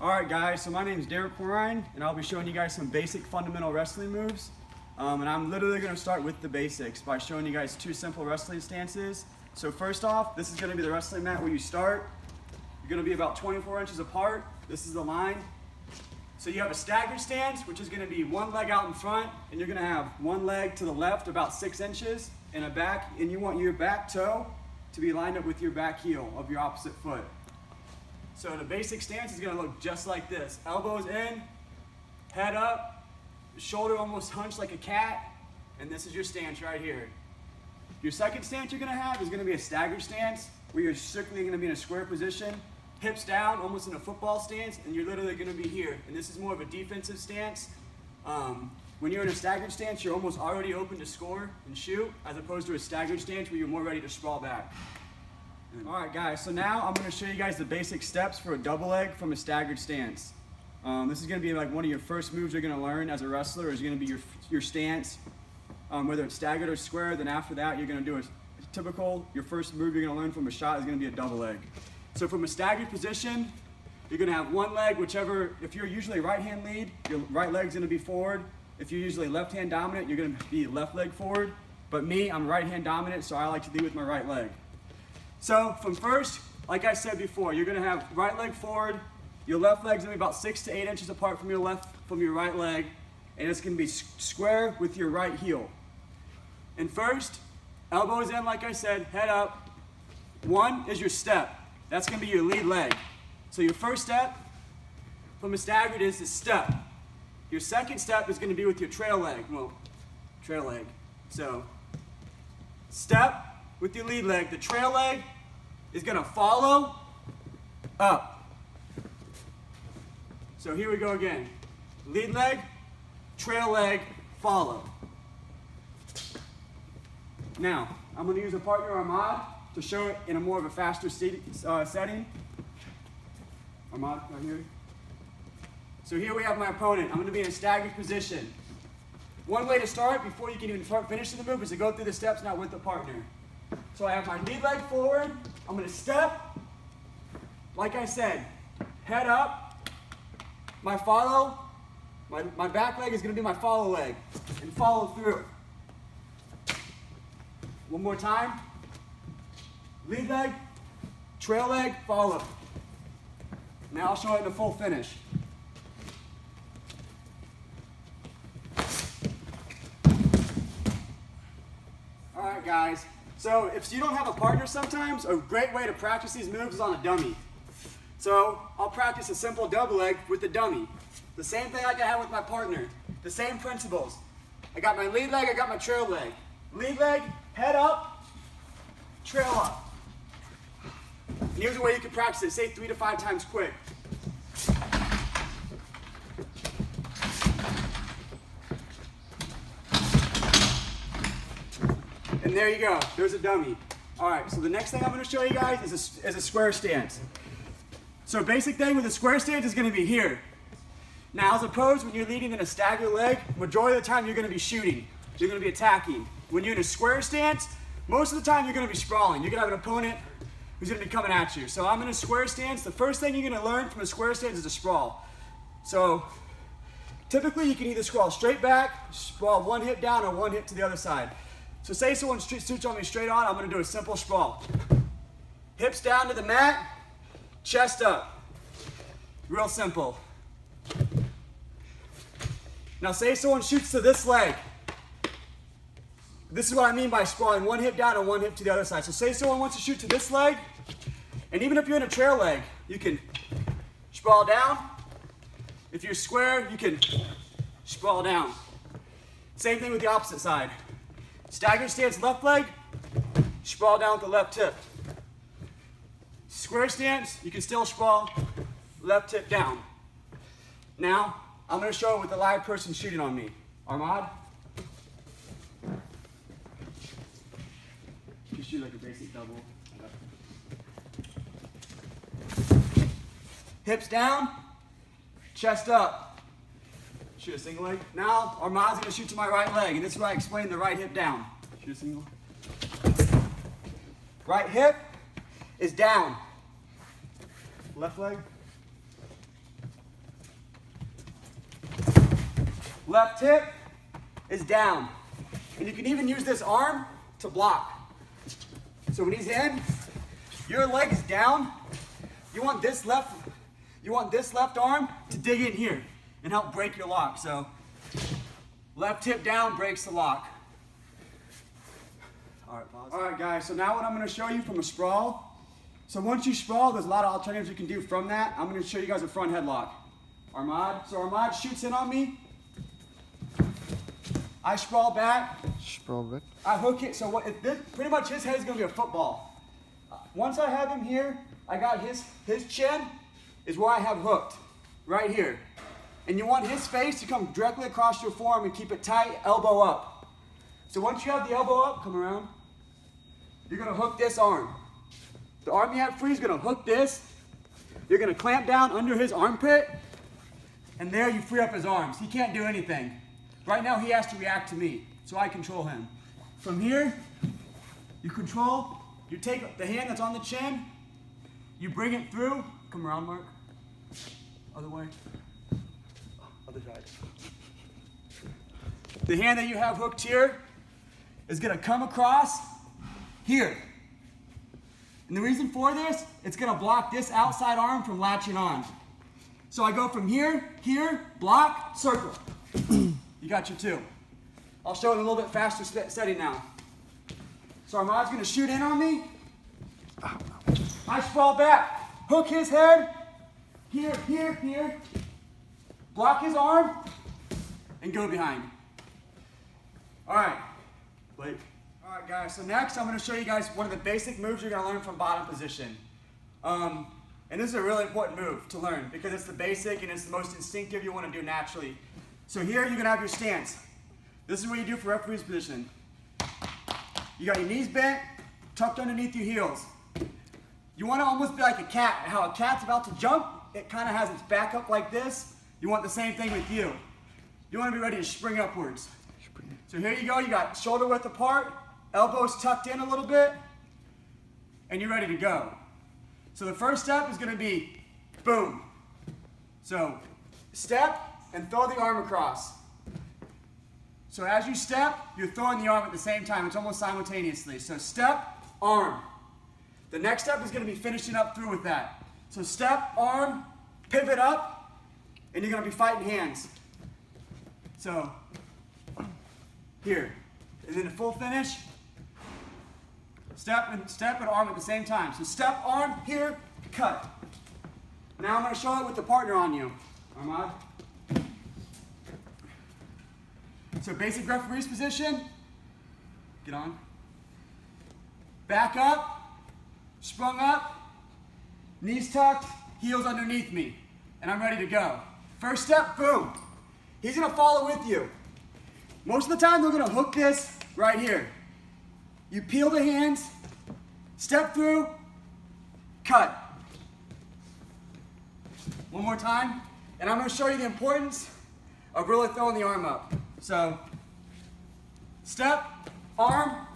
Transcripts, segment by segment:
Alright guys, so my name is Derek Ryan, and I'll be showing you guys some basic fundamental wrestling moves. And I'm literally going to start with the basics by showing you guys two simple wrestling stances. So first off, this is going to be the wrestling mat where you start. You're going to be about 24 inches apart. This is the line. So you have a staggered stance, which is going to be one leg out in front, and you're going to have one leg to the left about 6 inches, and a back, and you want your back toe to be lined up with your back heel of your opposite foot. So the basic stance is going to look just like this. Elbows in, head up, shoulder almost hunched like a cat, and this is your stance right here. Your second stance you're going to have is going to be a staggered stance, where you're strictly going to be in a square position, hips down, almost in a football stance, and you're literally going to be here. And this is more of a defensive stance. When you're in a staggered stance, you're almost already open to score and shoot, as opposed to a staggered stance where you're more ready to sprawl back. Alright guys, so now I'm going to show you guys the basic steps for a double leg from a staggered stance. This is going to be like one of your first moves you're going to learn as a wrestler, is going to be your stance. Whether it's staggered or square, then after that you're going to do a typical, your first move you're going to learn from a shot is going to be a double leg. So from a staggered position, you're going to have one leg, whichever, if you're usually right hand lead, your right leg's going to be forward. If you're usually left hand dominant, you're going to be left leg forward. But me, I'm right hand dominant, so I like to lead with my right leg. So from first, like I said before, you're going to have right leg forward. Your left leg's going to be about 6 to 8 inches apart from your right leg, and it's going to be square with your right heel. And first, elbows in, like I said, head up. One is your step. That's going to be your lead leg. So your first step from a staggered is the step. Your second step is going to be with your trail leg. Well, trail leg. So step with your lead leg. The trail leg is going to follow up. So here we go again. Lead leg, trail leg, follow. Now, I'm going to use a partner Ahmad to show it in a more of a faster setting. Ahmad, right here. So here we have my opponent. I'm going to be in a staggered position. One way to start before you can even start finishing the move is to go through the steps now with the partner. So I have my lead leg forward. I'm going to step. Like I said, head up. My follow, my back leg is going to be my follow leg, and follow through. One more time. Lead leg, trail leg, follow. Now I'll show it in a full finish. Alright guys, so if you don't have a partner sometimes, a great way to practice these moves is on a dummy. So I'll practice a simple double leg with the dummy. The same thing like I have with my partner. The same principles. I got my lead leg, I got my trail leg. Lead leg, head up, trail up. And here's a way you can practice it, say 3 to 5 times quick. And there you go, there's a dummy. All right, so the next thing I'm going to show you guys is a square stance. So basic thing with a square stance is going to be here. Now as opposed when you're leading in a staggered leg, majority of the time you're going to be shooting. You're going to be attacking. When you're in a square stance, most of the time you're going to be sprawling. You're going to have an opponent who's going to be coming at you. So I'm in a square stance. The first thing you're going to learn from a square stance is a sprawl. So typically you can either sprawl straight back, sprawl one hip down, or one hip to the other side. So say someone shoots on me straight on, I'm going to do a simple sprawl. Hips down to the mat, chest up. Real simple. Now say someone shoots to this leg. This is what I mean by sprawling, one hip down and one hip to the other side. So say someone wants to shoot to this leg, and even if you're in a trail leg, you can sprawl down. If you're square, you can sprawl down. Same thing with the opposite side. Staggered stance, left leg, sprawl down with the left hip. Square stance, you can still sprawl, left hip down. Now, I'm going to show it with the live person shooting on me. Ahmad? You shoot like a basic double. Hips down, chest up. Shoot a single leg. Now, Ahmad's going to shoot to my right leg, and this is where I explain the right hip down. Shoot a single. Right hip is down. Left leg. left hip is down. And you can even use this arm to block. So when he's in, your leg is down. You want this left arm to dig in here and help break your lock. So left hip down breaks the lock. All right, pause. All right, guys, so now what I'm gonna show you from a sprawl. So once you sprawl, there's a lot of alternatives you can do from that. I'm gonna show you guys a front headlock. Armad, so Armad shoots in on me. I sprawl back. I hook it, so pretty much his head is gonna be a football. Once I have him here, I got his chin is where I have hooked, right here. And you want his face to come directly across your forearm and keep it tight, elbow up. So once you have the elbow up, come around, you're gonna hook this arm. The arm you have free is gonna hook this. You're gonna clamp down under his armpit, and there you free up his arms. He can't do anything. Right now he has to react to me, so I control him. From here, you take the hand that's on the chin, you bring it through, come around, Mark, other way, other side. The hand that you have hooked here is gonna come across here. And the reason for this, it's gonna block this outside arm from latching on. So I go from here, block, circle. You got your two. I'll show it in a little bit faster setting now. So Armad's gonna shoot in on me. I sprawl back, hook his head, here, block his arm, and go behind. All right, Blake. All right, guys, so next I'm gonna show you guys one of the basic moves you're gonna learn from bottom position. And this is a really important move to learn because it's the basic and it's the most instinctive you wanna do naturally. So here you're gonna have your stance. This is what you do for referee's position. You got your knees bent, tucked underneath your heels. You wanna almost be like a cat. How a cat's about to jump, it kinda has its back up like this. You want the same thing with you. You wanna be ready to spring upwards. So here you go, you got shoulder width apart, elbows tucked in a little bit, and you're ready to go. So the first step is gonna be boom. So step and throw the arm across. So as you step, you're throwing the arm at the same time. It's almost simultaneously. So step, arm. The next step is gonna be finishing up through with that. So step, arm, pivot up, and you're gonna be fighting hands. So here, and then the full finish, step and arm at the same time. So step, arm, here, cut. Now I'm gonna show it with the partner on you. Armad. So basic referee's position, get on. Back up, sprung up, knees tucked, heels underneath me, and I'm ready to go. First step, boom. He's gonna follow with you. Most of the time, they're gonna hook this right here. You peel the hands, step through, cut. One more time, and I'm gonna show you the importance of really throwing the arm up. So, step, arm,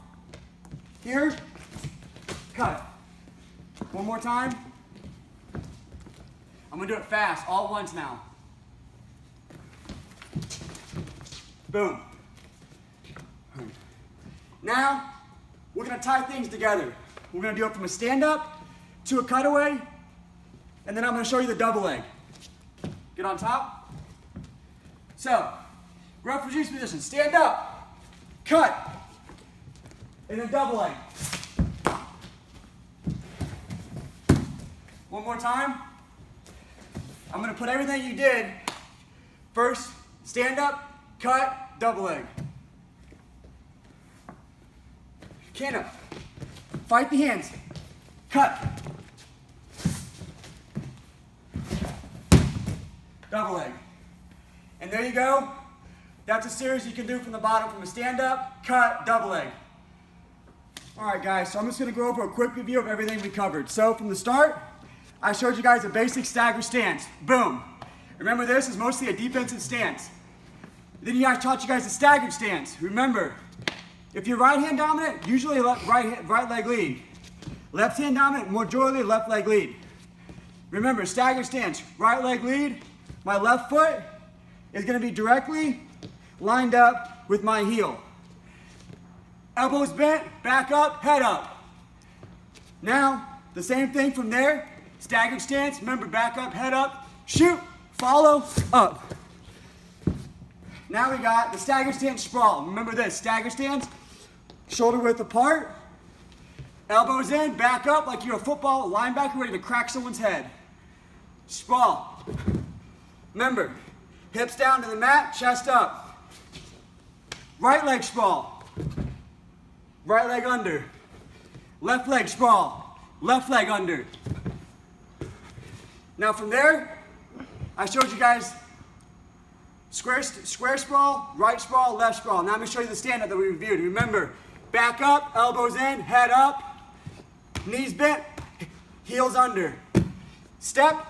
here, cut. One more time. I'm gonna do it fast, all at once now. Boom. Now, we're gonna tie things together. We're gonna do it from a stand-up to a cutaway, and then I'm gonna show you the double leg. Get on top. So, referee's position, stand up, cut, and then double leg. One more time. I'm gonna put everything you did. First, stand up, cut, double leg. Can up. Fight the hands. Cut. Double leg. And there you go. That's a series you can do from the bottom, from a stand-up, cut, double leg. All right, guys, so I'm just gonna go over a quick review of everything we covered. So from the start, I showed you guys a basic stagger stance. Boom. Remember, this is mostly a defensive stance. Then I taught you guys a staggered stance. Remember, if you're right hand dominant, usually right leg lead. Left hand dominant, majority left leg lead. Remember, staggered stance, right leg lead. My left foot is gonna be directly lined up with my heel. Elbows bent, back up, head up. Now, the same thing from there. Staggered stance, remember back up, head up, shoot, follow, up. Now we got the staggered stance sprawl. Remember this, staggered stance, shoulder width apart, elbows in, back up like you're a football linebacker ready to crack someone's head. Sprawl. Remember, hips down to the mat, chest up. Right leg sprawl. Right leg under. Left leg sprawl. Left leg under. Now from there, I showed you guys square sprawl, right sprawl, left sprawl. Now I'm going to show you the stand-up that we reviewed. Remember, back up, elbows in, head up, knees bent, heels under. Step,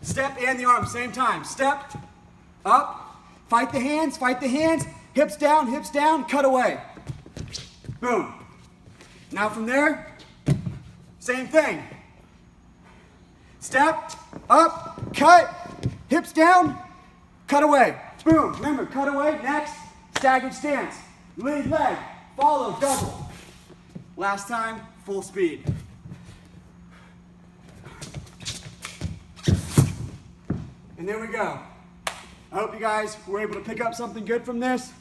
step and the arm, same time. Step, up, fight the hands, hips down, cut away. Boom. Now from there, same thing. Step, up, cut, hips down, cut away. Boom. Remember, cut away, next, staggered stance. Lead leg, follow, double. Last time, full speed. And there we go. I hope you guys were able to pick up something good from this.